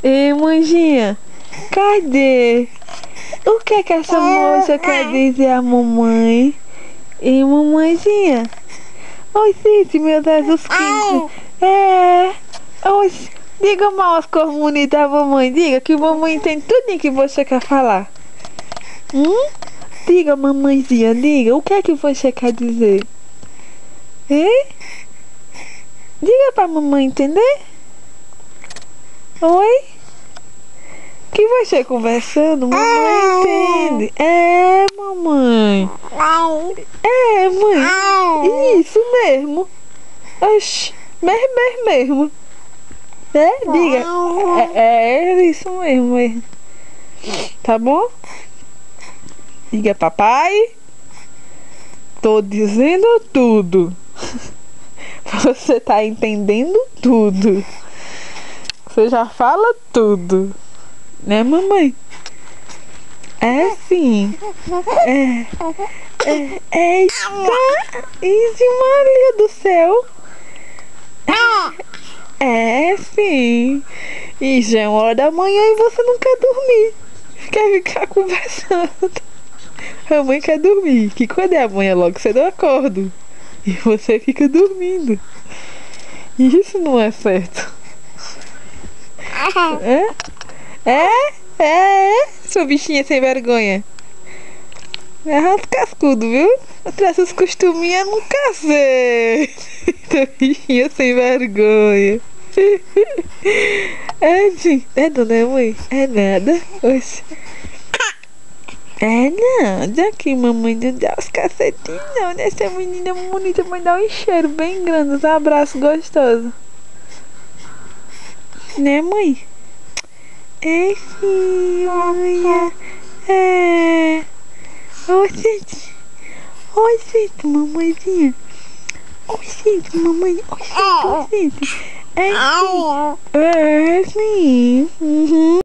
Ei, manjinha, cadê? O que é que essa moça quer dizer a mamãe? Ei, mamãezinha. Oi, Cícero, meu Deus, os 15. Oi, diga mal as cores bonitas da mamãe. Diga que a mamãe entende tudo que você quer falar. Diga, mamãezinha, diga. O que é que você quer dizer? Hein? Diga pra mamãe entender. Oi? Que você conversando, mamãe entende. É, mamãe. É, mãe. Isso mesmo. Oxi, mesmo. É, diga. É isso mesmo. Tá bom? Diga, papai. Tô dizendo tudo. Você tá entendendo tudo. Você já fala tudo. Né, mamãe? É sim. Eita! Isso, Maria do céu. É sim. E já é 1 hora da manhã e você não quer dormir. Quer ficar conversando. A mãe quer dormir. Que quando é amanhã logo cedo eu acordo. E você fica dormindo. Isso não é certo. Sua bichinha sem vergonha. É rato cascudo, viu? Essas costuminhas eu nunca sei. Sua bichinha sem vergonha. Sim. É, dona mãe? É nada. Oxe. É nada que mamãe não dá os cacetinhos não. Essa menina bonita vai dar um cheiro bem grande, uns abraços gostosos. Né, mãe? É sim, mãe. Oi, gente. Oi, gente, mamãezinha. Oi, gente, mamãe. Oi, gente. É sim. É sim.